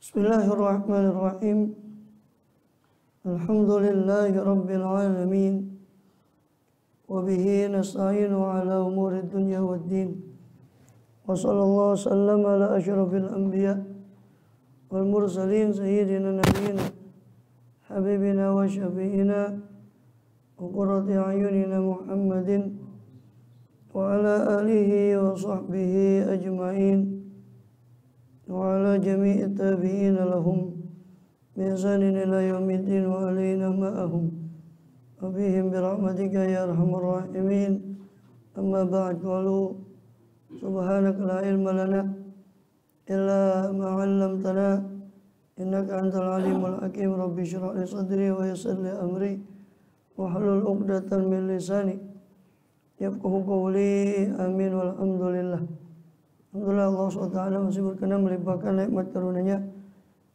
Bismillahirrahmanirrahim. Alhamdulillahi rabbil alamin. Wa bihi nasta'inu ala umuri dunya waddin. Wa sallallahu sallam ala asyrafil anbiya wal mursalin sayyidina nabiyina habibina wa syafi'ina wa qurrati a'yunina Muhammadin wa ala alihi wa sahbihi ajma'in wa ala jami'i tabi'ina lahum bi ihsanin ila yaumiddin wa alaina ma'ahum wa bihim birahmatika ya arhamar rahimin. Amma ba'd. Qalu subhanaka la ilma lana illa ma 'allamtana innaka antal alimul hakim. Rabbi shrah li sadri wa yassir li amri wahlul 'uqdatam min lisani yafqahu qawli. Amin walhamdulillah. Alhamdulillah, Allah SWT masih berkenan melimpahkan nikmat karunia-Nya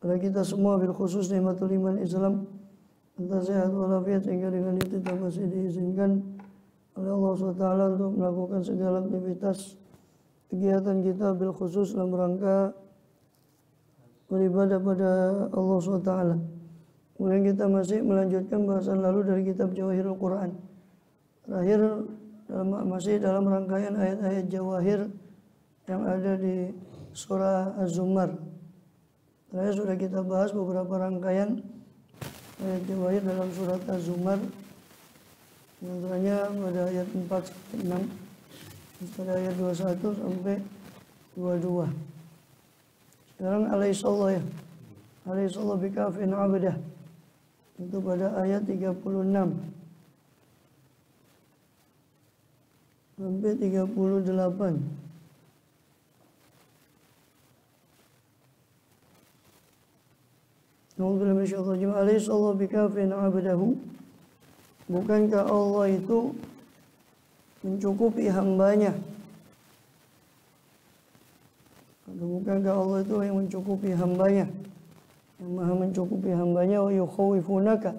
pada kita semua, bil khusus nikmatul iman Islam, entah sehat walafiat, sehingga dengan itu kita masih diizinkan oleh Allah SWT untuk melakukan segala aktivitas kegiatan kita, bil khusus dalam rangka beribadah pada Allah SWT. Kemudian kita masih melanjutkan bahasan lalu dari kitab Jawahirul Quran. Terakhir masih dalam rangkaian ayat-ayat Jawahir yang ada di surah Az-Zumar. Terakhir sudah kita bahas beberapa rangkaian ayat Jawahir dalam surat Az-Zumar. Antaranya pada ayat 4 sampai 6, pada ayat 21 sampai 22. Sekarang alaihissallah ya. Alaihissallah bikafin abdah. Itu pada ayat 36 sampai 38. Alaihissallah bikafin abdahu. Bukankah Allah itu mencukupi hambanya? Bukankah Allah itu yang mencukupi hambanya, yang maha mencukupi hambanya? Wa yukhawifunaka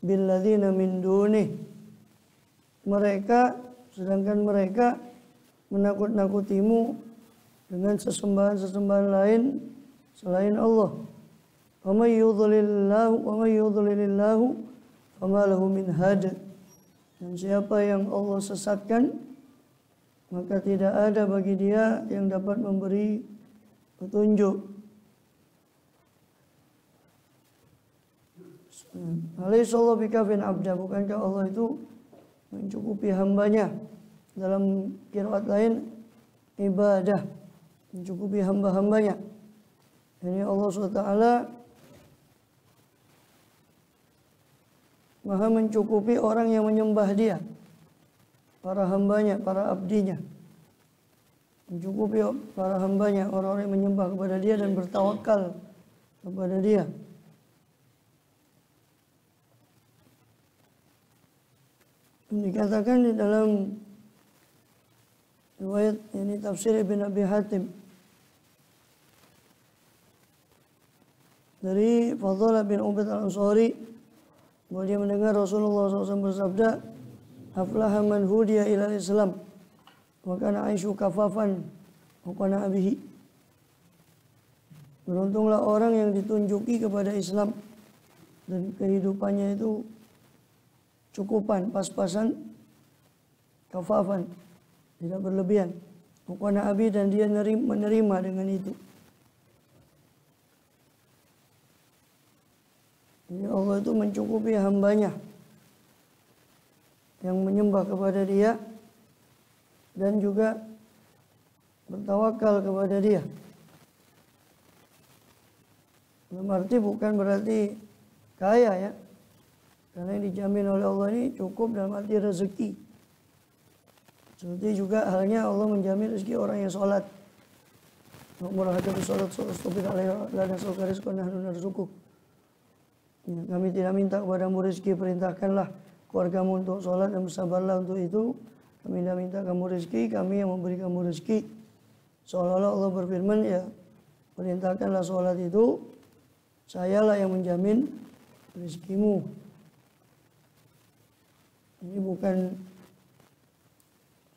billadzina min dunih. Sedangkan mereka menakut-nakutimu dengan sesembahan-sesembahan lain selain Allah. Wa may yudlilillahu fama lahu min had. Dan siapa yang Allah sesatkan, maka tidak ada bagi dia yang dapat memberi petunjuk. Alaihissallah bikafin abda. Bukankah Allah itu mencukupi hambanya? Dalam qiraat lain ibadah, mencukupi hamba-hambanya. Ini Allah SWT maha mencukupi orang yang menyembah dia, para hambanya, para abdinya. Mencukupi para hambanya, orang-orang yang menyembah kepada dia dan bertawakal kepada dia. Dikatakan di dalam riwayat ini tafsir Ibn Abi Hatim dari Fadhalah bin Ubaid al-Ansari, bahwa dia mendengar Rasulullah SAW bersabda, aflaha man hudiya ilal Islam wa kana aisyu kafafan wa kana abihi. Beruntunglah orang yang ditunjuki kepada Islam dan kehidupannya itu cukupan, pas-pasan, kafafan, tidak berlebihan. Wa kana abi, dan dia menerima dengan itu. Jadi Allah itu mencukupi hambanya yang menyembah kepada dia dan juga bertawakal kepada dia. Dalam arti bukan berarti kaya ya, karena yang dijamin oleh Allah ini cukup dalam arti rezeki. Seperti juga halnya Allah menjamin rezeki orang yang sholat. Murahatu sholat stopir alaihi lana sokaris konahnu narzuku. Ya, kami tidak minta kepadamu rezeki, perintahkanlah keluargamu untuk sholat dan bersabarlah untuk itu. Kami tidak minta kamu rezeki, kami yang memberi kamu rezeki. Seolah-olah Allah berfirman, ya perintahkanlah sholat itu, sayalah yang menjamin rezekimu. Ini bukan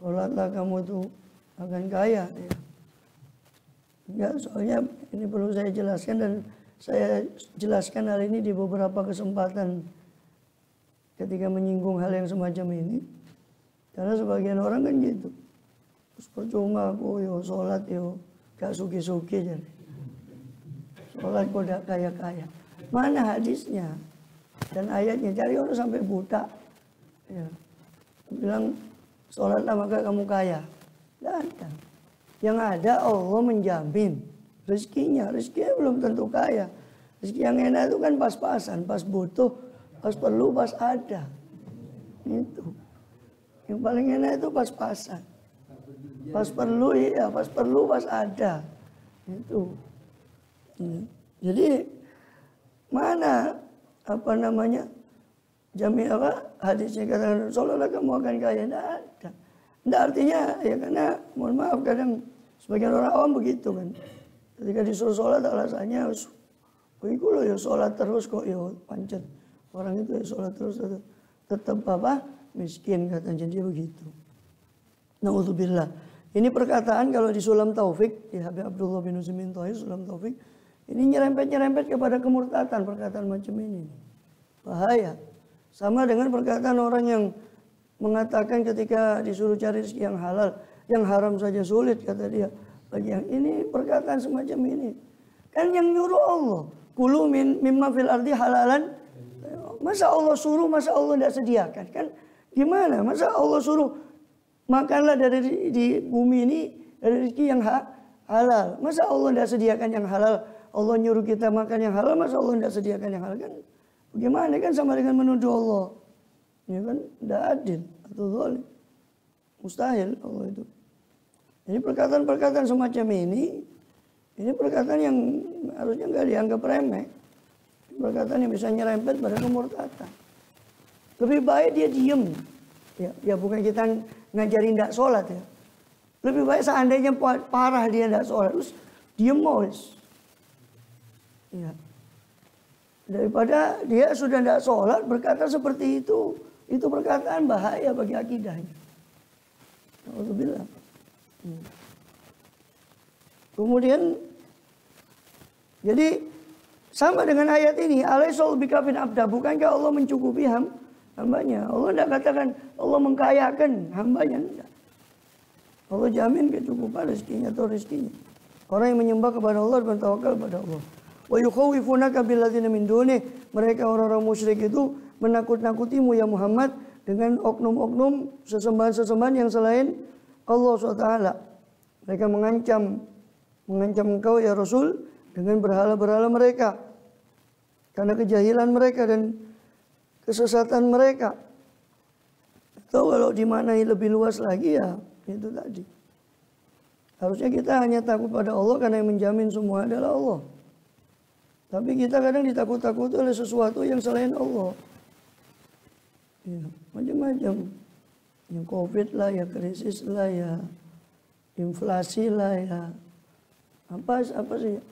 sholatlah kamu itu akan kaya ya. Enggak, soalnya ini perlu saya jelaskan dan saya jelaskan hal ini di beberapa kesempatan ketika menyinggung hal yang semacam ini. Karena sebagian orang kan gitu. Terus percuma aku yo sholat yo gak suki-suki jadi. Sholat kok gak kaya-kaya. Mana hadisnya dan ayatnya? Cari orang sampai buta. Ya. Bilang sholatlah maka kamu kaya. Tidak ada. Yang ada Allah menjamin rezekinya. Rezekinya belum tentu kaya. Rezeki yang enak itu kan pas-pasan, pas butuh, pas perlu, pas ada. Itu. Yang paling enak itu pas-pasan. Pas perlu iya, pas perlu, pas ada. Itu. Jadi mana apa namanya? Jami apa hadisnya katakan sholatlah kamu akan kaya. Tidak ada. Tidak artinya ya karena mohon maaf kadang sebagian orang awam begitu kan. Ketika disuruh sholat alasannya iku loh ya sholat terus kok ya pancet. Orang itu ya sholat terus tetap apa? Miskin katanya dia begitu. Na'udzubillah. Ini perkataan kalau di Sulam Taufik, di Habib Abdullah bin Utsaimin Thahir Sulam Taufik, ini nyerempet-nyerempet kepada kemurtatan perkataan macam ini. Bahaya. Sama dengan perkataan orang yang mengatakan ketika disuruh cari rezeki yang halal, yang haram saja sulit kata dia. Bagi yang ini perkataan semacam ini. Kan yang nyuruh Allah. Kulu mimma fil ardi halalan. Masa Allah suruh, masa Allah tidak sediakan? Kan gimana? Masa Allah suruh makanlah dari di bumi ini dari rezeki yang halal. Masa Allah tidak sediakan yang halal? Allah nyuruh kita makan yang halal, masa Allah tidak sediakan yang halal? Kan bagaimana? Kan sama dengan menuduh Allah. Ya kan tidak adil atau zalim. Mustahil Allah itu. Jadi perkataan-perkataan semacam ini perkataan yang harusnya nggak dianggap remeh. Perkataan yang bisa nyerempet pada kemurtatan. Lebih baik dia diem. Ya bukan kita ngajarin tidak sholat ya. Lebih baik seandainya parah dia tidak sholat, terus diem wis. Ya. Daripada dia sudah tidak sholat berkata seperti itu perkataan bahaya bagi akidahnya. Alhamdulillah. Kemudian jadi sama dengan ayat ini, alaisal bikafin abda, bukankah Allah mencukupi hambanya? Allah tidak katakan Allah mengkayakan hambanya, tidak. Allah jamin kecukupan rezekinya atau rezekinya. Orang yang menyembah kepada Allah dan bertawakal kepada Allah. Wa yukhawifunaka billadzina min dunih, mereka orang-orang musyrik itu menakut-nakutimu ya Muhammad dengan oknum-oknum sesembahan-sesembahan yang selain Allah SWT. Mereka mengancam engkau ya Rasul dengan berhala-berhala mereka karena kejahilan mereka dan kesesatan mereka. Atau kalau dimaknai lebih luas lagi ya itu tadi. Harusnya kita hanya takut pada Allah karena yang menjamin semua adalah Allah. Tapi kita kadang ditakut-takuti oleh sesuatu yang selain Allah. Ya, macam-macam. Ya COVID lah, ya krisis lah, ya inflasi lah, ya apa sih.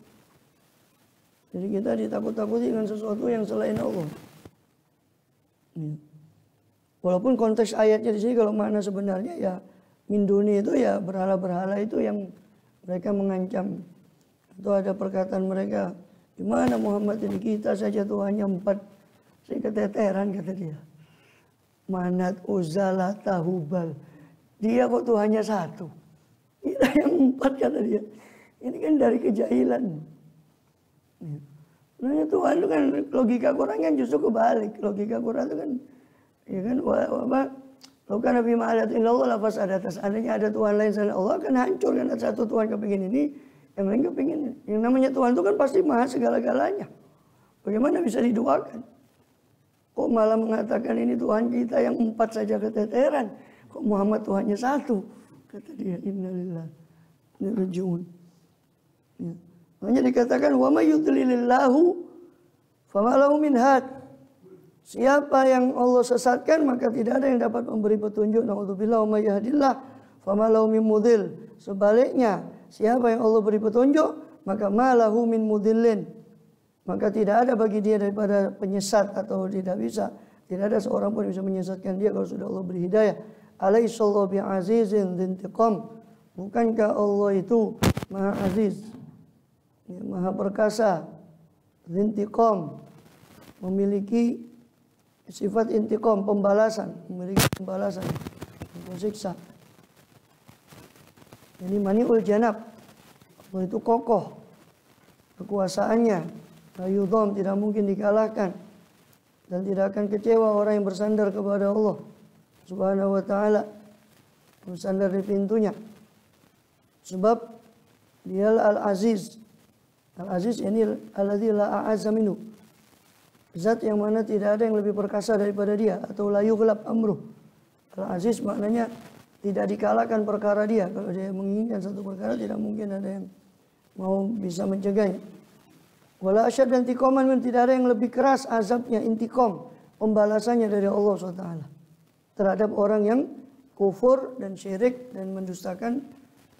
Jadi kita ditakut-takuti dengan sesuatu yang selain Allah. Ya. Walaupun konteks ayatnya di sini kalau makna sebenarnya ya min duni itu ya berhala-berhala itu yang mereka mengancam. Itu ada perkataan mereka, gimana Muhammad ini kita saja Tuhannya 4. Saya keteteran kata dia. Manat, Uzzalah, Hubal. Dia kok Tuhannya 1. Kita yang 4 kata dia. Ini kan dari kejahilan. Nah, Tuhan itu kan logika Quran kan justru kebalik. Logika Quran itu kan ya kan kalau kan Nabi Muhammad illallah lafaz ada atas. Seandainya ada Tuhan lain selain Allah akan hancur kan satu Tuhan kepingin ini, yang lain kepingin ini. Yang namanya Tuhan itu kan pasti maha segala-galanya. Bagaimana bisa diduakan? Kok malah mengatakan ini Tuhan kita yang 4 saja keteteran. Kok Muhammad Tuhannya 1? Kata dia, innalillahi wa inna ilaihi raji'un. Ya. Makanya dikatakan wa may yudlilillahu fama lahu min had. Siapa yang Allah sesatkan maka tidak ada yang dapat memberi petunjuk. Na'udzubillah wa may yahdillah fama lahu min mudhil. Sebaliknya, siapa yang Allah beri petunjuk maka ma lahu min mudhillin. Maka tidak ada bagi dia daripada penyesat atau tidak ada seorang pun yang bisa menyesatkan dia kalau sudah Allah beri hidayah. Alaihissallahu bi'azizin dzintiqam. Bukankah Allah itu Maha Aziz, ya, maha perkasa, intiqam, memiliki sifat intiqam, pembalasan, memiliki pembalasan untuk siksa. Jadi mani'ul janab, Allah itu kokoh kekuasaannya, la yudham, tidak mungkin dikalahkan, dan tidak akan kecewa orang yang bersandar kepada Allah Subhanahu wa ta'ala, bersandar di pintunya. Sebab dia Al-Aziz. Al-Aziz ini alladzi la a'azza minhu, zat yang mana tidak ada yang lebih perkasa daripada dia, atau la yughlab amruh. Al-Aziz maknanya tidak dikalahkan perkara dia. Kalau dia menginginkan satu perkara, tidak mungkin ada yang mau bisa mencegahnya. Wala asyad dan intiqaman, tidak ada yang lebih keras azabnya, intiqam, pembalasannya dari Allah SWT terhadap orang yang kufur dan syirik dan mendustakan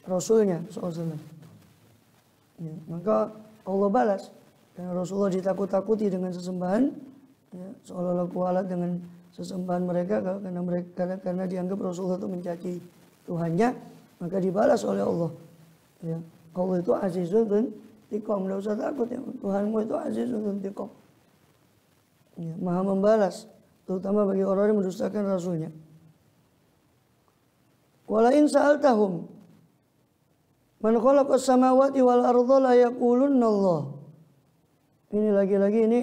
Rasulnya SAW. Ya, maka Allah balas. Dan Rasulullah ditakut-takuti dengan sesembahan, ya, seolah-olah kualat dengan sesembahan mereka karena dianggap Rasulullah itu mencaci Tuhannya, maka dibalas oleh Allah. Ya, Allah itu azizun dan intiqam, tidak usah takut ya, Tuhanmu itu azizun dan intiqam. Ya, maha membalas, terutama bagi orang yang mendustakan Rasulnya. Walain sa'altahum man khalaqas samawati wal arda la yaqulunna Allah. Ini lagi-lagi ini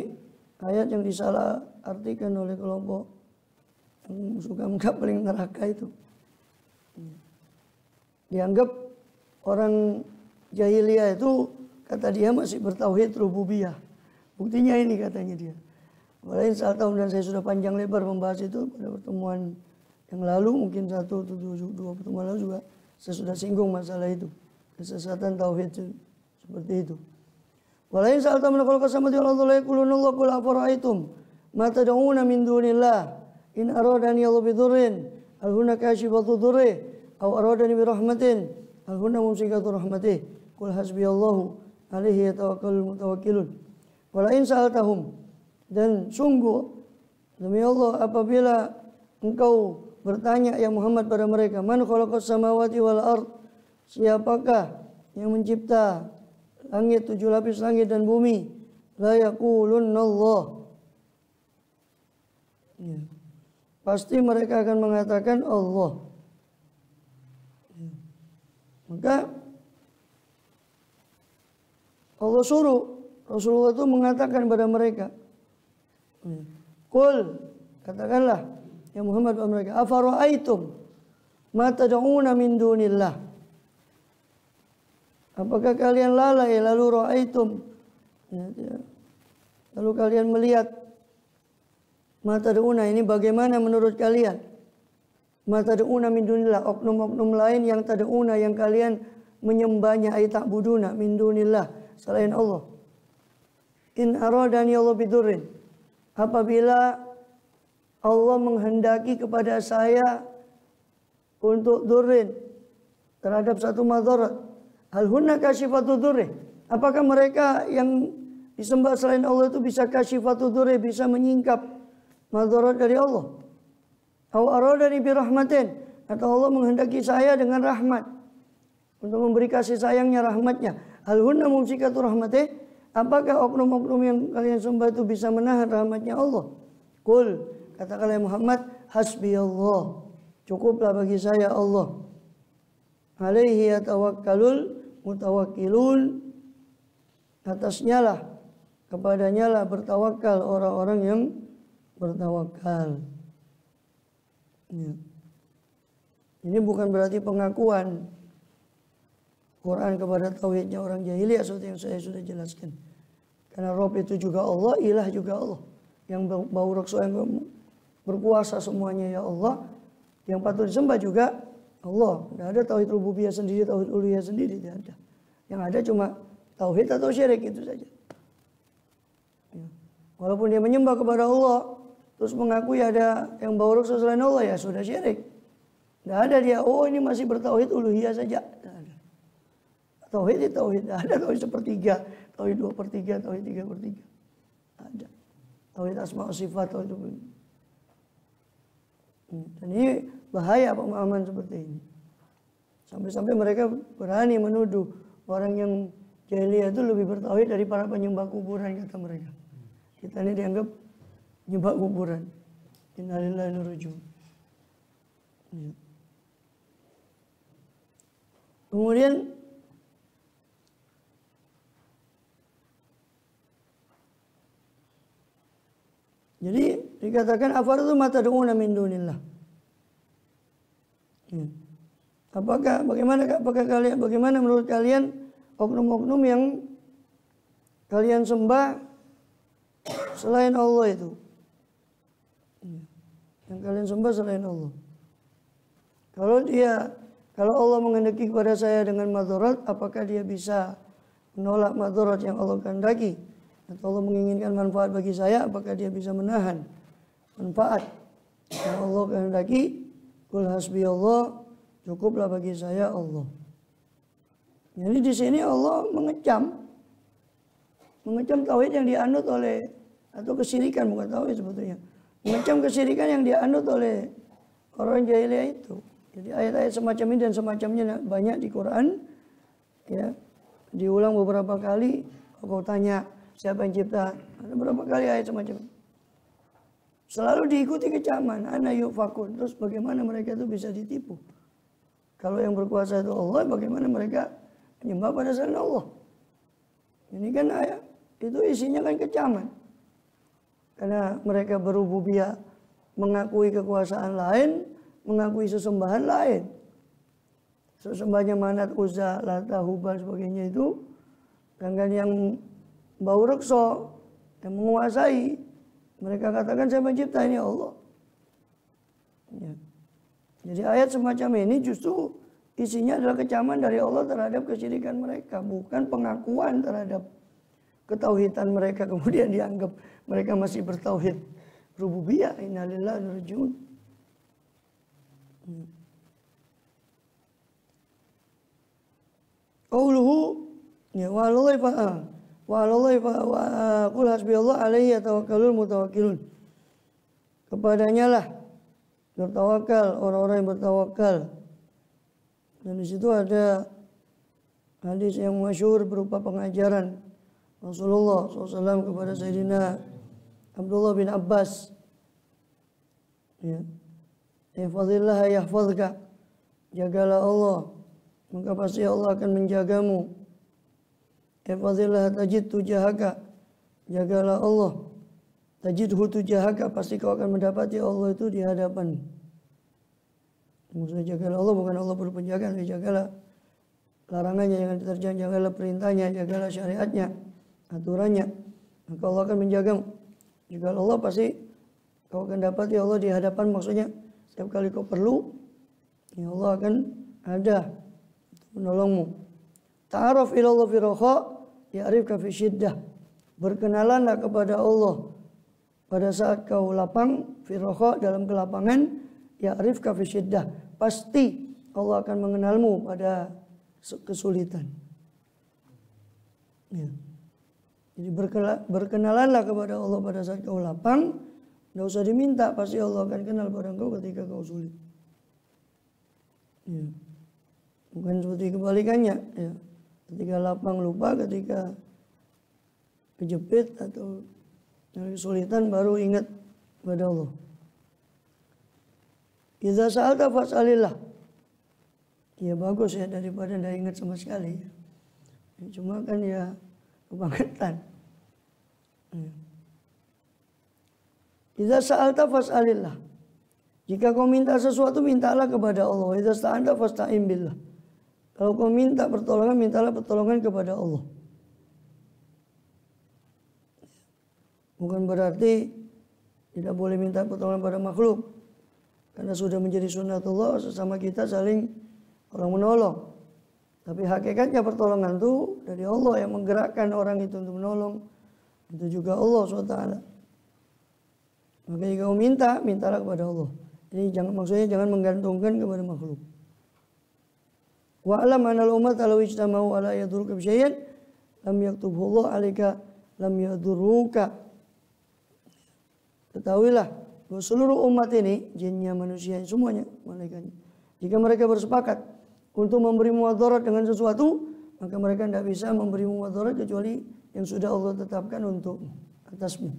ayat yang disalah artikan oleh kelompok yang suka mengkapeling neraka itu. Dianggap orang jahiliyah itu, kata dia, masih bertauhid rububiyah. Buktinya ini katanya dia. Walain sa'altahum, dan saya sudah panjang lebar membahas itu pada pertemuan yang lalu, mungkin dua pertemuan lalu juga saya sudah singgung masalah itu. Kesesatan tauhid seperti itu. Walain sa'altahum man khalaqas samawati wal arda la yaqulunna Allah qul afara'aytum ma tad'una min dunillah in aradani Allah bidurrin hal hunna kashifatu durri aw aradani bi rahmatin hal hunna mumsikatu rahmatih qul hasbiyallahu alaihi yatawakkalul mutawakkilun. Walain sa'altahum, dan sungguh demi Allah apabila engkau bertanya ya Muhammad pada mereka, man khalaqas samawati wal ard, siapakah yang mencipta langit, 7 lapis langit dan bumi, la yaqulunna Allah, ya, pasti mereka akan mengatakan Allah. Ya. Maka Allah suruh Rasulullah itu mengatakan pada mereka, qul, katakanlah ya Muhammad pada mereka, afara'aitum ma tad'una min dunillah, apakah kalian lalai lalu ra'aitum, ya, lalu kalian melihat, ma tad'una ini bagaimana menurut kalian, ma tad'una min dunillah, oknum-oknum lain yang tad'una, yang kalian menyembahnya, ay ta'buduna min dunillah, selain Allah. In aradani Allah bidurrin, apabila Allah menghendaki kepada saya untuk durrin, terhadap satu madarat, hal hunna kashifatu durri, apakah mereka yang disembah selain Allah itu bisa kashifatu durri, bisa menyingkap madarat dari Allah? Aw aradani bi rahmatin, atau Allah menghendaki saya dengan rahmat, untuk memberi kasih sayangnya, rahmatnya. Hal hunna mumsikatu rahmatih, apakah oknum-oknum yang kalian sembah itu bisa menahan rahmatnya Allah? Qul, katakanlah Muhammad, hasbiyallah, cukuplah bagi saya Allah. Alaihi yatawakkalul mutawakkilun, atasnya lah, kepadanya lah bertawakal orang-orang yang bertawakal. Ya. Ini bukan berarti pengakuan Quran kepada tauhidnya orang jahiliyah seperti yang saya sudah jelaskan. Karena Rabb itu juga Allah, ilah juga Allah. Yang bau raksa, yang berkuasa semuanya ya Allah. Yang patut disembah juga Allah. Tidak ada tauhid rububiyah sendiri, tauhid uluhiyah sendiri, tidak ada. Yang ada cuma tauhid atau syirik, itu saja. Ya. Walaupun dia menyembah kepada Allah, terus mengakui ada yang bau raksa selain Allah, ya sudah syirik. Tidak ada dia, oh ini masih bertauhid uluhiyah saja. Tidak ada. Tauhid itu tauhid, ada tauhid sepertiga, tauhid 2/3, tauhid 3/3. Ada. Tauhid asma wa sifat, tauhid itu. Dan ini bahaya pemahaman seperti ini. Sampai-sampai mereka berani menuduh orang yang jahiliyah itu lebih bertauhid dari para penyembah kuburan, kata mereka. Kita ini dianggap nyembah kuburan. Innalillahi wa inna ilaihi raji'un. Kemudian jadi dikatakan afaradu ma tad'una min dunillah. Bagaimana menurut kalian oknum-oknum yang kalian sembah selain Allah itu? Yang kalian sembah selain Allah. Kalau Allah menghendaki kepada saya dengan madarat, apakah dia bisa menolak madarat yang Allah kehendaki? Atau Allah menginginkan manfaat bagi saya, apakah dia bisa menahan manfaat yang Allah kehendaki? Qul hasbiyallah, cukuplah bagi saya Allah. Jadi di sini Allah mengecam tauhid yang dianut oleh, atau kesyirikan, bukan tauhid sebetulnya. Mengecam kesyirikan yang dianut oleh orang jahiliyah itu. Jadi ayat-ayat semacam ini dan semacamnya banyak di Quran, ya, diulang beberapa kali. Kau tanya siapa yang cipta, ada berapa kali ayat semacam ini. Selalu diikuti kecaman, ana yufakun. Terus bagaimana mereka itu bisa ditipu? Kalau yang berkuasa itu Allah, bagaimana mereka menyembah pada selain Allah? Ini kan ayat itu isinya kan kecaman. Karena mereka berububiyah, mengakui kekuasaan lain, mengakui sesembahan lain. Sesembahnya Manat, Uzza, Lata, Hubal sebagainya itu. Sedangkan yang bau rekso, yang menguasai, mereka katakan saya mencipta, ini Allah. Ya. Jadi ayat semacam ini justru isinya adalah kecaman dari Allah terhadap kesyirikan mereka. Bukan pengakuan terhadap ketauhidan mereka. Kemudian dianggap mereka masih bertauhid rububiyah. Innalillahi wa inna ilaihi raji'un. Qauluhu ya wa'alallahi qul hasbiyallah alaihi yatawakkalul mutawakkilun. Kepadanya lah bertawakal orang-orang yang bertawakal. Dan di situ ada hadis yang masyhur berupa pengajaran Rasulullah SAW kepada Sayyidina Abdullah bin Abbas. Ya. Ihfazillah yahfazka. Jagalah Allah, maka pasti Allah akan menjagamu. Ihfazillah tajid tujahaka. Jagalah Allah, tajidhu tujahaka, pasti kau akan mendapati Allah itu di hadapan. Maksudnya jagalah Allah bukan Allah berpenjaga, tapi jagalah larangannya jangan diterjang, jagalah perintahnya, jagalah syariatnya, aturannya, maka Allah akan menjagamu. Jagalah Allah, pasti kau akan dapati Allah di hadapan. Maksudnya setiap kali kau perlu, ya Allah akan ada untuk menolongmu. Ta'aruf ilallah fi raha ya'rifka fi syiddah. Berkenalanlah kepada Allah pada saat kau lapang, fi raha, dalam kelapangan, ya'rifka fi syiddah. Pasti Allah akan mengenalmu pada kesulitan. Ya. Jadi berkenalanlah kepada Allah pada saat kau lapang. Tidak usah diminta, pasti Allah akan kenal pada engkau ketika kau sulit. Ya. Bukan seperti kebalikannya. Ya. Ketika lapang lupa, ketika kejepit atau kesulitan baru ingat pada Allah. Idza sa'alta fas'alillah. Ya bagus ya, daripada tidak ingat sama sekali. Ya, cuma kan ya kebangetan. Ya. Idza sa'alta fas'alillah. Jika kau minta sesuatu, mintalah kepada Allah. Idza sta'anta fasta'in billah. Kalau kau minta pertolongan, mintalah pertolongan kepada Allah. Bukan berarti tidak boleh minta pertolongan pada makhluk. Karena sudah menjadi sunnatullah sesama kita saling orang menolong. Tapi hakikatnya pertolongan itu dari Allah yang menggerakkan orang itu untuk menolong. Itu juga Allah SWT. Maka jika kau minta, mintalah kepada Allah. Jadi maksudnya jangan menggantungkan kepada makhluk. Wa'alam anal umat law ijtama'u ala yadurruka bisyai'in lam yaktubhu Allah 'alaika lam yadurruka. Ketahuilah bahwa seluruh umat ini, jinnya, manusia, semuanya, malaikatnya, jika mereka bersepakat untuk memberi mudarat dengan sesuatu, maka mereka tidak bisa memberimu madarat kecuali yang sudah Allah tetapkan untukmu, atasmu.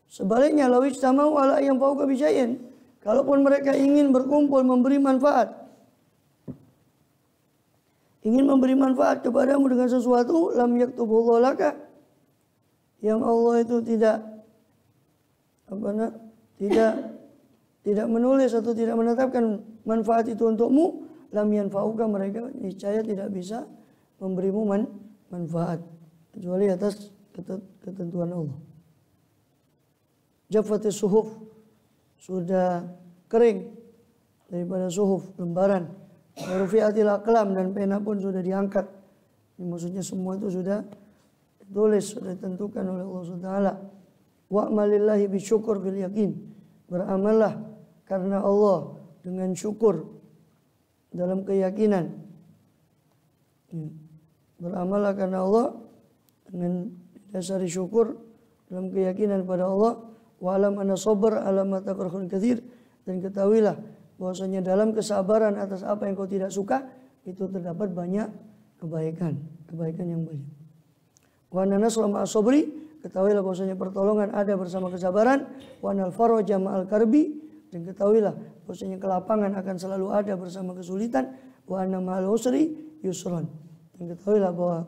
Sebaliknya, law ijtama'u ala yang fauqa bisyai'in, kalaupun mereka ingin berkumpul memberi manfaat, ingin memberi manfaat kepadamu dengan sesuatu, lam yaktubullahu laka, yang Allah itu tidak menulis atau tidak menetapkan manfaat itu untukmu, lam yanfa'uka, mereka niscaya tidak bisa memberimu manfaat kecuali atas ketentuan Allah. Jaffatis suhuf, sudah kering daripada suhuf, lembaran. Rufi'atil aqlam, dan pena pun sudah diangkat. Ini maksudnya semua itu sudah ditulis, sudah ditentukan oleh Allah SWT. Wa'malillahi bisyukur bil yakin, beramallah karena Allah dengan syukur dalam keyakinan. Beramallah karena Allah dengan dasari syukur dalam keyakinan pada Allah. Wa alam anna sabr ala ma takrahun katsir, dan ketahuilah bahwasanya dalam kesabaran atas apa yang kau tidak suka itu terdapat banyak kebaikan yang banyak. Wa anna nasra ma'as sabri, ketahuilah bahwasanya pertolongan ada bersama kesabaran. Wa anal faraja ma'al karbi, dan ketahuilah bahwasanya kelapangan akan selalu ada bersama kesulitan. Wa anna ma'al usri yusran, dan ketahuilah bahwa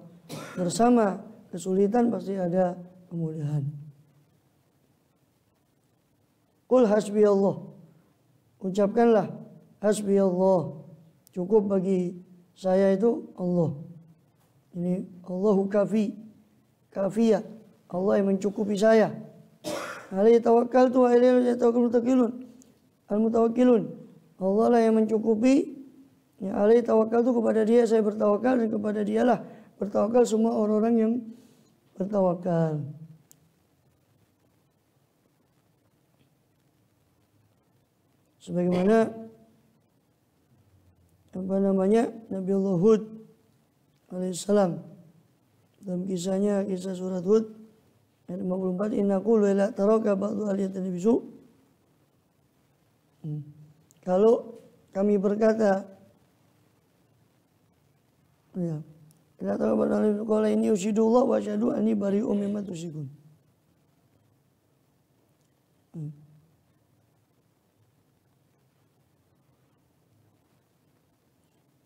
bersama kesulitan pasti ada kemudahan. Qul hasbi Allah, ucapkanlah hasbi Allah, cukup bagi saya itu Allah. Ini Allahu kafiyah, Allah yang mencukupi saya. Alaihi tawakkaltu wa ilaihi yatawakkalul al-mutawakkilun, Allah lah yang mencukupi. Ya, alaihi tawakkaltu, kepada Dia saya bertawakal, dan kepada Dialah bertawakal semua orang-orang yang bertawakal. Sebagaimana Nabi Allah Hud alaihissalam dalam kisah surat Hud ayat 54, inna qulu la taraka ba'du aliyatin bisu. Kalau kami berkata, ya, la taraka ba'du aliyatin, qala inni usyidullah wa asyhadu anni bari'um mimma tusyrikun.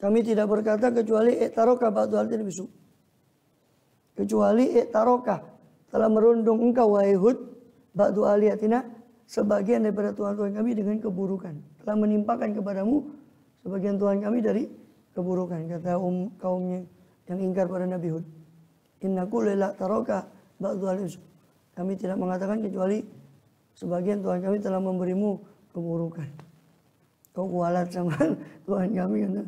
Kami tidak berkata kecuali i'taroka ba'du aliyatin bisu, kecuali i'taroka, telah merundung engkau wahai Hud, ba'du aliyatina, sebagian daripada Tuhan-Tuhan kami dengan keburukan. Telah menimpakan kepadamu sebagian Tuhan kami dari keburukan. Kata kaumnya yang ingkar pada Nabi Hud, innaku la taroka ba'du aliyatin, kami tidak mengatakan kecuali sebagian Tuhan kami telah memberimu keburukan. Kau kualat sama Tuhan kami karena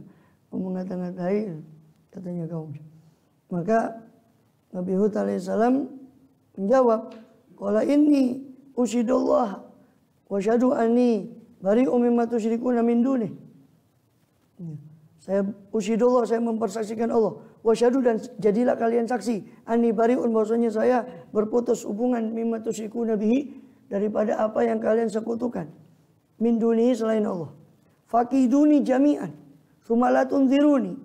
mengata-ngatai, katanya kaum. Maka Nabi Hud alaihissalam menjawab, qala inni usyidullah wa asyhadu anni bari'um mimma tusyrikuna min dunih. Saya usyidullah, saya mempersaksikan Allah, wa asyhadu, dan jadilah kalian saksi, anni bari'un, bahwasanya saya berputus hubungan mimma tusyrikuna bihi, daripada apa yang kalian sekutukan, min dunihi, selain Allah. Fakiduni jami'an tsumma la tunziruni,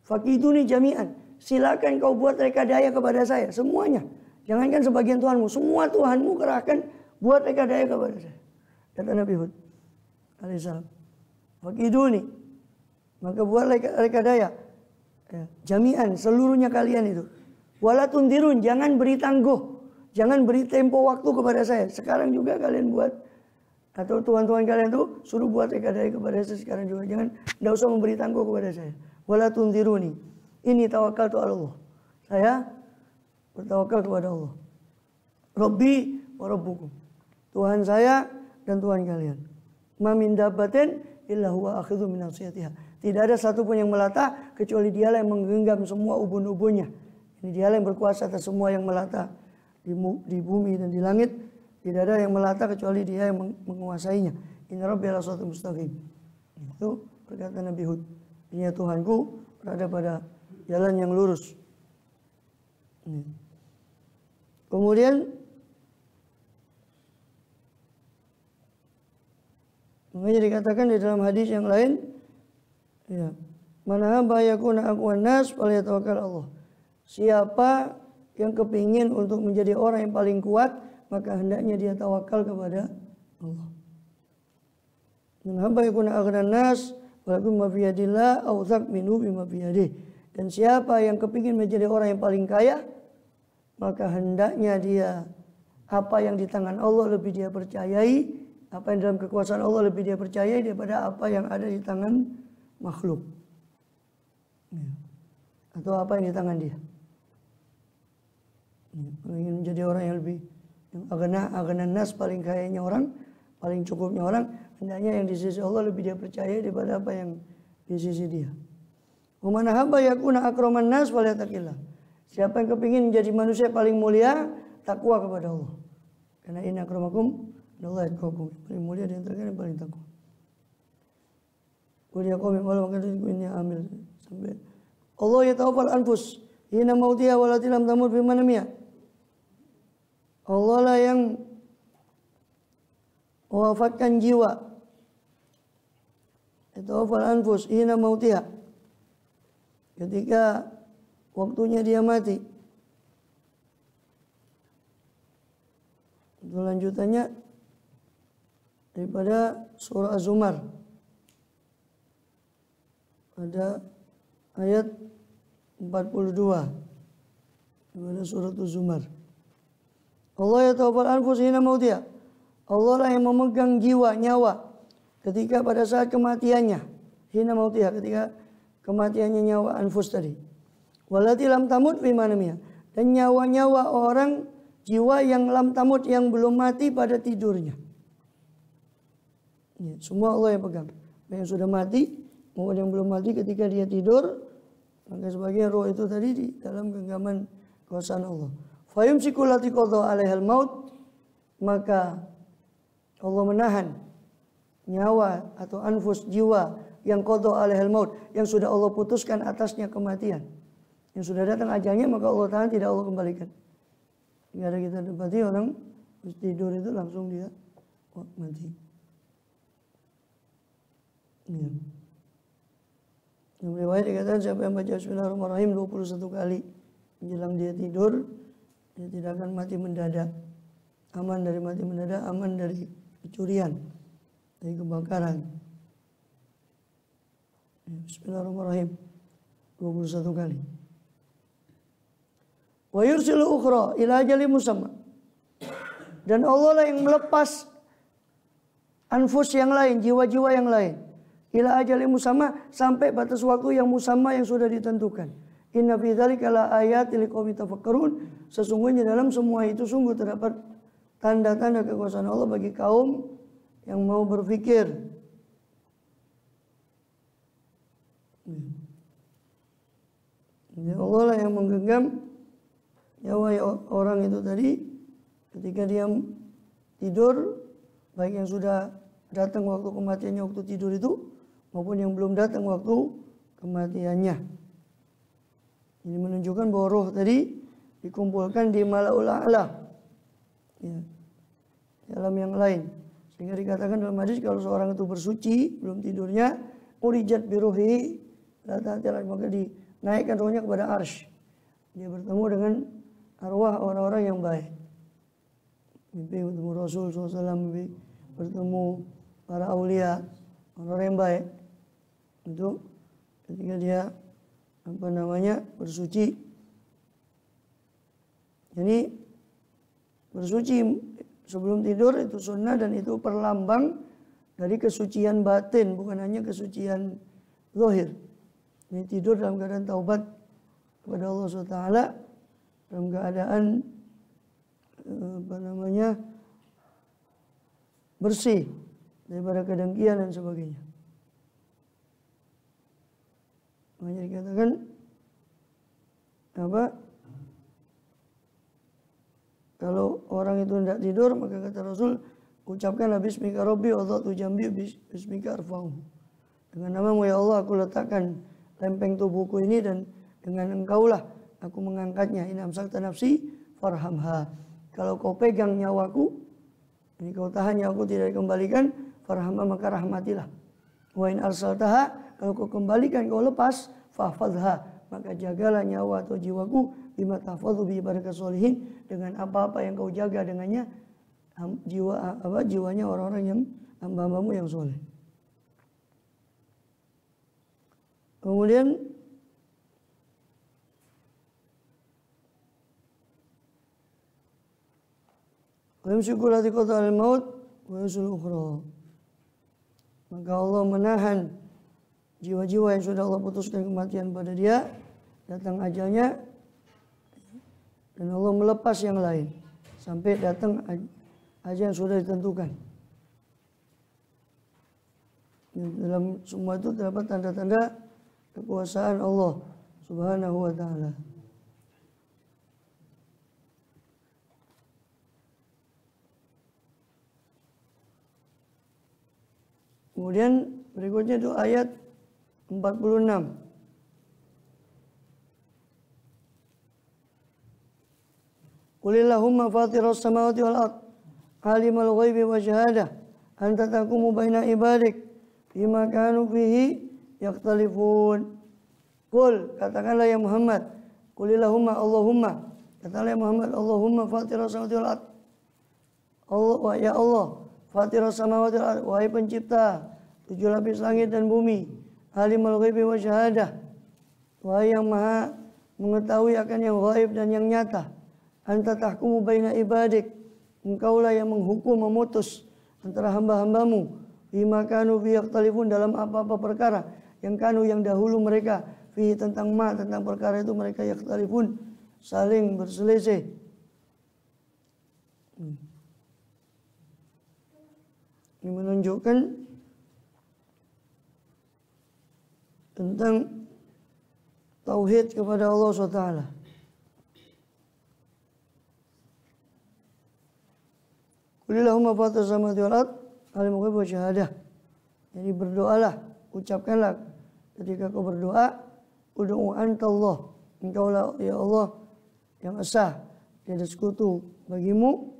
fakiduni jami'an, silakan kau buat rekadaya kepada saya semuanya, jangankan sebagian Tuhanmu, semua Tuhanmu kerahkan buat rekadaya kepada saya, kata Nabi Hud alaihissalam. Fakiduni, maka buat rekadaya, ya, jami'an, seluruhnya kalian itu. Wala tunzirun, jangan beri tangguh, jangan beri tempo waktu kepada saya, sekarang juga kalian buat, atau Tuhan-Tuhan kalian tuh suruh buat rekadaya kepada saya sekarang juga, jangan, tidak usah memberi tangguh kepada saya. Wala tunziruni, ini tawakkaltu ala Allah, saya bertawakal kepada Allah. Rabbi wa rabbukum, Tuhan saya dan Tuhan kalian. Ma min dabbatin illa huwa akhidhu min nasiyatiha, tidak ada satupun yang melata kecuali Dialah yang menggenggam semua ubun-ubunnya. Ini Dialah yang berkuasa atas semua yang melata di bumi dan di langit. Tidak ada yang melata kecuali Dia yang menguasainya. Inna rabbi ala shiratal mustaqim. Itu berkata Nabi Hud, ini Tuhanku berada pada jalan yang lurus. Kemudian makanya dikatakan di dalam hadis yang lain, ya, Man habba yakuna aqwan nas falyatawakkal Allah. Siapa yang kepingin untuk menjadi orang yang paling kuat, maka hendaknya dia tawakal kepada Allah. Man habba yakuna aghnan nas walakum ma fi yadillah aw thaq minhu bima fi yadihi. Dan siapa yang kepingin menjadi orang yang paling kaya, maka hendaknya dia apa yang di tangan Allah lebih dia percayai, apa yang dalam kekuasaan Allah lebih dia percayai daripada apa yang ada di tangan makhluk. Atau apa yang di tangan dia. Ingin menjadi orang yang lebih aghnan nas, paling kayanya orang, paling cukupnya orang, hendaknya yang di sisi Allah lebih dia percaya daripada apa yang di sisi dia. Wa man habba yakuna akraman nas falyattaqillah. Siapa yang kepingin menjadi manusia paling mulia, takwa kepada Allah. Karena inna akramakum indallahi atqakum. Paling mulia di antara kalian paling takwa. Qul ya qaumi qala maka ini amil sampai Allah yatawaffal anfus hina mautiha walati lam tamut fi manamiha. Allah lah yang mewafatkan jiwa. Yatawaffal anfus hina mautiha. Ketika waktunya dia mati. Itu lanjutannya daripada surah Az-Zumar. Ada ayat 42 daripada surah Az-Zumar. Allah yatawaffal anfus hina mautiha. Allah lah yang memegang jiwa, nyawa ketika pada saat kematiannya. Hina mautiha, ketika kematiannya nyawa anfus tadi. Walati lam tamut fi manamiha. Dan nyawa-nyawa orang, jiwa yang lam tamut, yang belum mati pada tidurnya. Ya, semua Allah yang pegang. Yang sudah mati maupun yang belum mati ketika dia tidur, maka sebagian roh itu tadi di dalam genggaman kekuasaan Allah. Fayumsiku lati qadha 'alaihal maut, maka Allah menahan nyawa atau anfus, jiwa yang qadha 'alaihal maut, yang sudah Allah putuskan atasnya kematian. Yang sudah datang ajalnya maka Allah tahan, tidak Allah kembalikan. Tidak ada kita dapati orang tidur itu langsung dia mati. Ya. Dalam riwayat dikatakan siapa yang baca Bismillahirrahmanirrahim 21 kali menjelang dia tidur, dia tidak akan mati mendadak. Aman dari mati mendadak, aman dari pencurian, dari kebakaran. Ya, Bismillahirrahmanirrahim 21 kali. Wa yursilu ukhra ila ajali musamma. Dan Allah lah yang melepas anfus yang lain, jiwa-jiwa yang lain. Ila ajali musamma, sampai batas waktu yang musamma yang sudah ditentukan. Inna fi dzalika la ayatil liqaumin tafakkarun. Sesungguhnya dalam semua itu sungguh terdapat tanda-tanda kekuasaan Allah bagi kaum yang mau berpikir. Allah lah yang menggenggam nyawa orang itu tadi ketika dia tidur, baik yang sudah datang waktu kematiannya waktu tidur itu maupun yang belum datang waktu kematiannya. Ini menunjukkan bahwa roh tadi dikumpulkan di Malaul A'la, ya, dalam yang lain. Sehingga dikatakan dalam hadis kalau seorang itu bersuci belum tidurnya, urijat biruhi, maka dinaikkan rohnya kepada arsy. Dia bertemu dengan arwah orang-orang yang baik. Mimpi bertemu Rasul SAW, mimpi bertemu para aulia, orang-orang yang baik. Itu ketika dia bersuci. Jadi bersuci sebelum tidur itu sunnah dan itu perlambang dari kesucian batin, bukan hanya kesucian zahir. Ini tidur dalam keadaan taubat kepada Allah SWT, dalam keadaan bersih daripada kedengkian dan sebagainya. Makanya dikatakan kalau orang itu tidak tidur, maka kata Rasul, ucapkanlah bismika rabbi wa dhatu jambi bismika arfa'u. Dengan namamu ya Allah aku letakkan lempeng tubuhku ini dan dengan engkaulah aku mengangkatnya. In amsakta nafsi farhamha. Kalau kau pegang nyawaku, ini kau tahan nyawaku tidak dikembalikan, farhamha maka rahmatilah. Wa in arsaltaha, Kalau kau kembalikan, kau lepas, fahfadha, maka jagalah nyawa atau jiwaku bima tahfadhu bi ibadaka sholihin, dengan apa-apa yang kau jaga dengannya jiwanya orang-orang yang hamba-hambamu yang soleh. Kemudian yumsiku allati qada al-maut wa yusul ukhra. Maka Allah menahan jiwa-jiwa yang sudah Allah putuskan kematian pada dia, datang ajalnya, dan Allah melepas yang lain sampai datang ajal yang sudah ditentukan. Dalam semua itu terdapat tanda-tanda kekuasaan Allah Subhanahu wa ta'ala. Kemudian berikutnya itu ayat 46. Qulillahumma fatiras samawati wal ard, alimul ghaibi wa syahadah, anta tahkumu baina ibadik bima kanu fihi yakhtalifun. Qul, katakanlah ya Muhammad, qulillahumma Allahumma, katakanlah ya Muhammad, Allahumma fatiras samawati wal ard. Allah, ya Allah, fatiras samawati wal ard, wahai pencipta 7 lapis langit dan bumi, alimul ghaibi wa syahadah, wahai yang maha mengetahui akan yang ghaib dan yang nyata. Anta tahkumu baina ibadik, engkaulah yang menghukum, memutus antara hamba-hambamu, bima kanu fi yakhtalifun, dalam apa-apa perkara yang kanu, yang dahulu mereka, fi tentang tentang perkara itu mereka yakhtalifun, saling berselisih. Ini menunjukkan tentang tauhid kepada Allah SWT. Qulillahumma fatiras samawati wal ard, alimul ghaibi wa syahadah. Jadi berdoalah, ucapkanlah ketika kau berdoa, ud'u antallah, engkaulah ya Allah yang esa, tiada sekutu bagimu,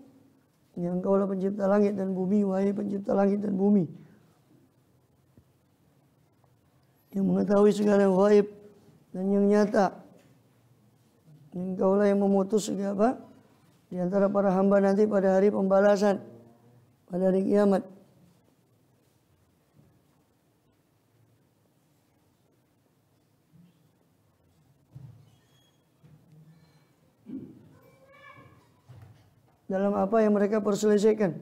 yang engkaulah pencipta langit dan bumi, wahai pencipta langit dan bumi, yang mengetahui segala yang gaib dan yang nyata. Engkaulah yang memutus segala di antara para hamba nanti pada hari pembalasan, pada hari kiamat. Dalam apa yang mereka perselisihkan,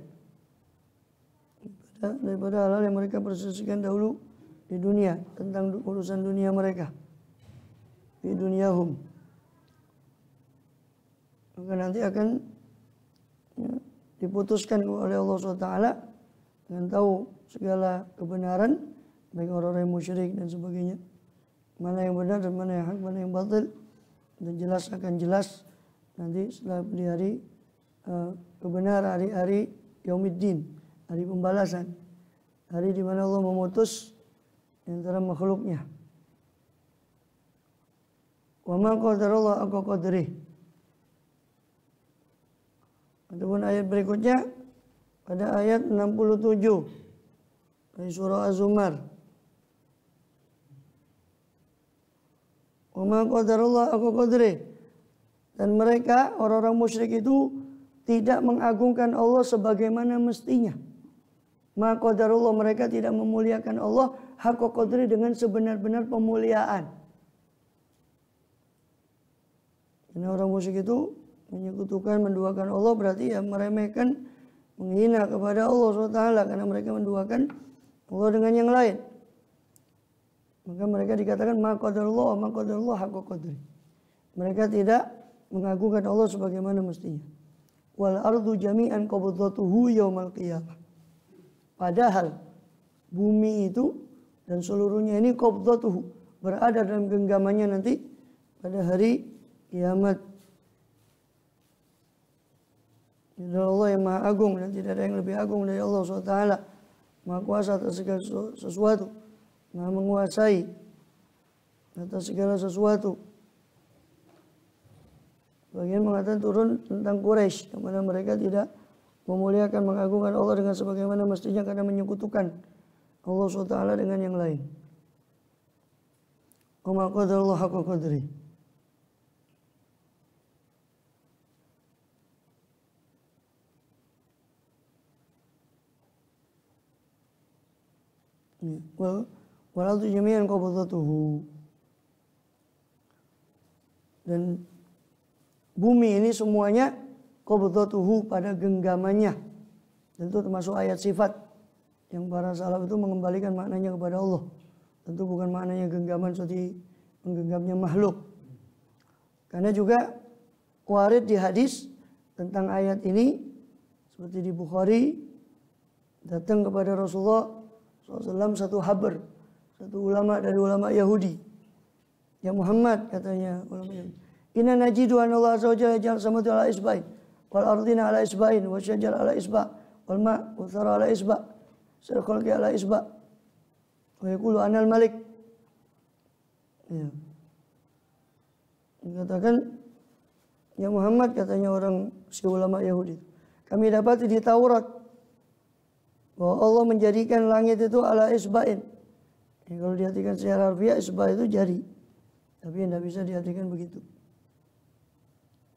daripada hal-hal yang mereka perselisihkan dahulu di dunia, tentang urusan dunia mereka, di dunyahum. Maka nanti akan diputuskan oleh Allah SWT dengan tahu segala kebenaran, baik orang-orang yang musyrik dan sebagainya, mana yang benar dan mana yang hak, mana yang batil, dan jelas akan jelas nanti setelah di hari kebenaran, hari Yaumiddin, hari pembalasan, hari di mana Allah memutus antara makhluknya. Wa ma qadarallahu haqqa qadrihi. Ataupun ayat berikutnya pada ayat 67 dari surah Az-Zumar. Wa ma qadarallahu haqqa qadrihi. Dan mereka orang-orang musyrik itu tidak mengagungkan Allah sebagaimana mestinya. Ma qadarullah, mereka tidak memuliakan Allah haqqa qadri, dengan sebenar-benar pemuliaan. Karena orang musyrik itu menyekutukan, menduakan Allah, berarti ya meremehkan, menghina kepada Allah SWT, karena mereka menduakan Allah dengan yang lain. Maka mereka dikatakan ma qadarullah haqqa qadri. Mereka tidak mengagungkan Allah sebagaimana mestinya. Wal ardu jami'an qabdatuhu yaumal qiyamah. Padahal bumi itu dan seluruhnya ini qabdatuhu, berada dalam genggamannya nanti pada hari kiamat. Allah yang maha agung dan tidak ada yang lebih agung dari Allah SWT. Maha kuasa atas segala sesuatu, maha menguasai atas segala sesuatu. Bagian mengatakan turun tentang Quraisy, yang mana mereka tidak memuliakan, mengagungkan Allah dengan sebagaimana mestinya karena menyekutukan Allah SWT dengan yang lain. wa ma qadarullah haqqa qadri. Wal ardu jami'an qabdatuhu. Dan bumi ini semuanya qabdatuhu pada genggamannya. Tentu termasuk ayat sifat yang para salaf itu mengembalikan maknanya kepada Allah. Tentu bukan maknanya genggaman seperti menggenggamnya makhluk. Karena juga warid di hadis tentang ayat ini seperti di Bukhari, datang kepada Rasulullah SAW satu habar, satu ulama dari ulama Yahudi. Ya Muhammad, katanya ulama Yahudi, inna najidu anna Allah azza wa jalla ja'al samawati ala isba'in wal ardina ala isba'in wa syajar ala isba' wal ma' wa thara ala isba' sal khalqi ala isba' wa yaqulu anal malik. Ya. Dikatakan, ya Muhammad, katanya orang si ulama Yahudi, kami dapati di Taurat bahwa Allah menjadikan langit itu ala isba'in. Ya, kalau diartikan secara harfiah, isba' itu jari, tapi tidak bisa diartikan begitu.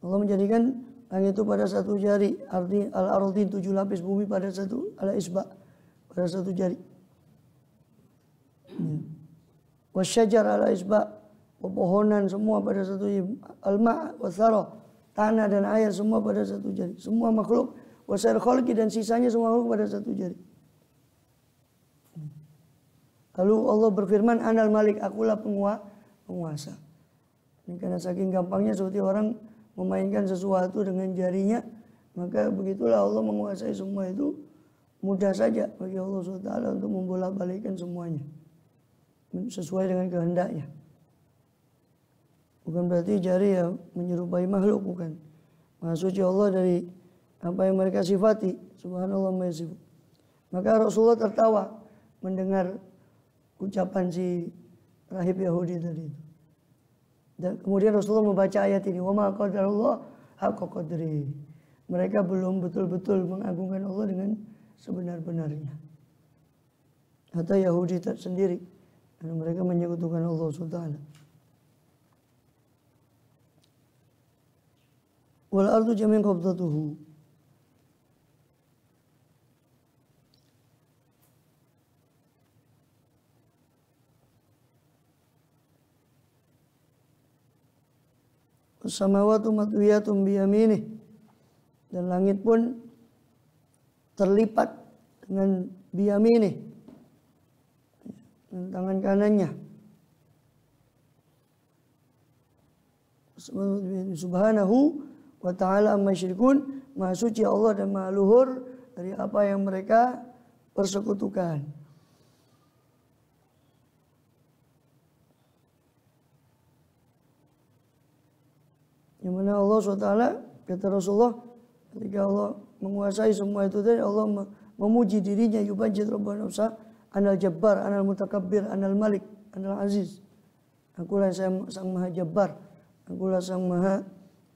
Allah menjadikan langit itu pada satu jari, arti al-ardin 7 lapis bumi pada satu, ala isba' pada satu jari. Wasyajar ala isba', pepohonan semua pada satu jari. Al-ma' wathara, tanah dan air semua pada satu jari. Semua makhluk, wasair khalqi, dan sisanya semua makhluk pada satu jari. Lalu Allah berfirman, Anal Malik, akulah penguasa. Ini karena saking gampangnya seperti orang memainkan sesuatu dengan jarinya, maka begitulah Allah menguasai semua itu. Mudah saja bagi Allah SWT untuk membolak-balikkan semuanya sesuai dengan kehendaknya. Bukan berarti jari ya menyerupai makhluk, bukan. Maha suci Allah dari apa yang mereka sifati. Subhanallah ma yasifun. Maka Rasulullah tertawa mendengar ucapan si rahib Yahudi tadi. Dan kemudian Rasulullah membaca ayat ini, wa ma qadarullah haqqa qadri. Mereka belum betul-betul mengagungkan Allah dengan sebenar-benarnya. Kata Yahudi sendiri, karena mereka menyekutukan Allah SWT. Wal ardu jami'an qabdatuhu. Samawatu matwiyatun biyaminih, dan langit pun terlipat dengan biyaminih, dengan tangan kanannya. Subhanahu wa ta'ala amma yusyrikun, maha suci Allah dan maha luhur dari apa yang mereka persekutukan. Yang mana Allah SWT, kata Rasulullah, ketika Allah menguasai semua itu tadi, Allah memuji dirinya, yubajid rabbana nafsa, anal jabbar, anal mutakabbir, anal malik, anal aziz. Akulah yang sang maha jabbar, akulah sang maha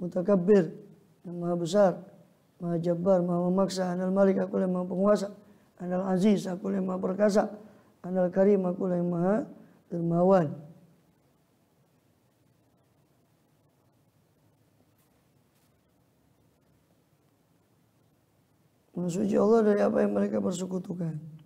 mutakabbir, yang maha besar, maha jabbar, maha memaksa, anal malik, akulah yang maha penguasa, anal aziz, akulah yang maha perkasa, anal karim, akulah yang maha dermawan. Maha suci Allah dari apa yang mereka persekutukan.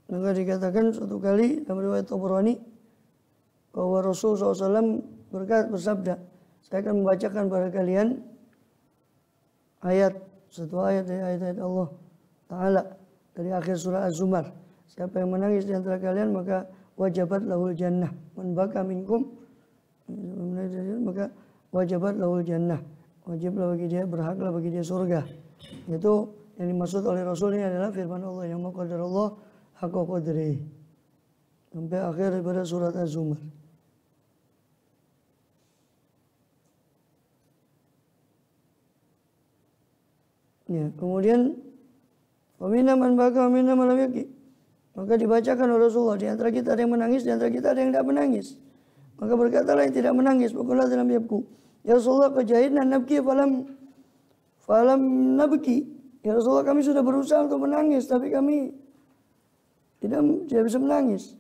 Maka dikatakan suatu kali dalam riwayat Tabrani bahwa Rasul SAW bersabda, saya akan membacakan pada kalian satu ayat dari ayat-ayat Allah Ta'ala dari akhir surah Az-Zumar. Siapa yang menangis di antara kalian maka wajabat lahul jannah. Man baka minkum, maka wajabat lahul jannah. Wajiblah bagi dia, berhaklah bagi dia surga. Itu yang dimaksud oleh Rasul ini adalah firman Allah yang maqadar Allah haqqa qadri, sampai akhir daripada surat Az-Zumar. Ya, kemudian wamina man baka wamina man lam yabki. Maka dibacakan oleh Rasulullah, di antara kita ada yang menangis, di antara kita ada yang tidak menangis. Maka berkatalah yang tidak menangis, bukanlah dalam yabku. Ya Rasulullah qajahidna nabki falam nabki. Ya Rasulullah, kami sudah berusaha untuk menangis, tapi kami tidak bisa menangis.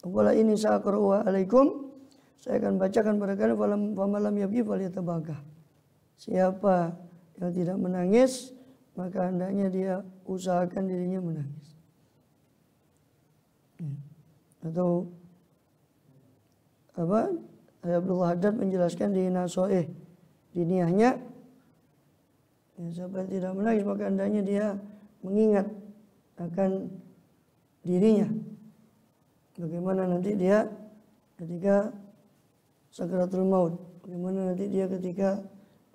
Wala ini sa'aqra'u alaikum, saya akan bacakan pada kalian famalam yabki falyatabaka. Siapa yang tidak menangis, maka hendaknya dia usahakan dirinya menangis. Atau apa? Abdullah Haddad menjelaskan di Nasoeh, di niyahnya, ya, siapa yang tidak menangis maka hendaknya dia mengingat akan dirinya. Bagaimana nanti dia ketika sakaratul maut, bagaimana nanti dia ketika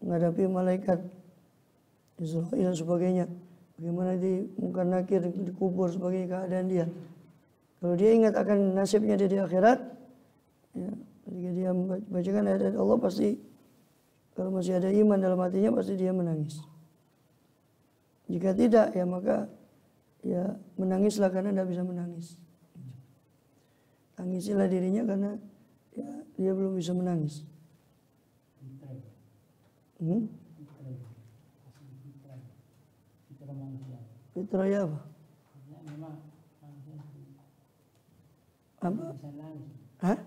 menghadapi malaikat Israil dan sebagainya, bagaimana di Munkar Nakir dikubur sebagai keadaan dia. Kalau dia ingat akan nasibnya dia di akhirat, ya, ketika dia membacakan ayat Allah, pasti kalau masih ada iman dalam hatinya pasti dia menangis. Jika tidak, ya maka ya menangislah karena tidak bisa menangis. Tangisilah dirinya karena ya, dia belum bisa menangis. Fitrah ya apa? Apa? Hah?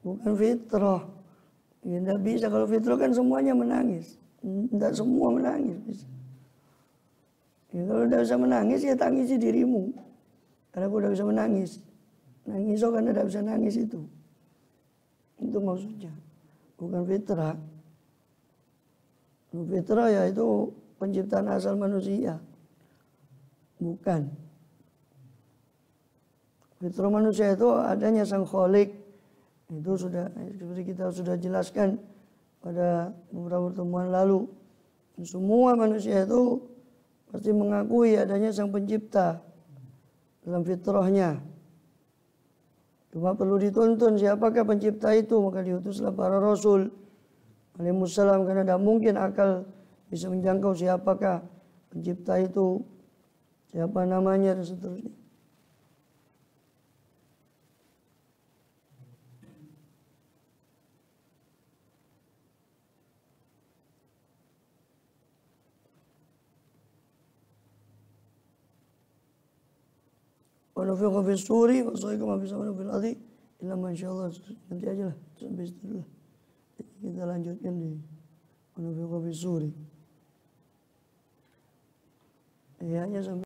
Bukan fitrah. Ya tidak bisa, kalau fitrah kan semuanya menangis. Tidak semua menangis bisa. Ya, kalau tidak bisa menangis ya tangisi dirimu. Karena aku tidak bisa menangis. Nangis karena tidak bisa nangis itu. Itu maksudnya. Bukan fitrah. Fitrah ya itu penciptaan asal manusia. Bukan. Fitrah manusia itu adanya sang Khalik. Itu sudah seperti kita sudah jelaskan pada beberapa pertemuan lalu. Semua manusia itu pasti mengakui adanya sang pencipta dalam fitrahnya. Cuma perlu dituntun siapakah pencipta itu, maka diutuslah para rasul alaihissalam, karena tidak mungkin akal bisa menjangkau siapakah pencipta itu, siapa namanya dan seterusnya. Wa nufiqa fis suri wa sa'iqa ma fis samawati fil ardi illa ma insyaallah. Nanti aja lah sampai situ dulu. Kita lanjutkan di wa nufiqa fis suri. Ya hanya sampai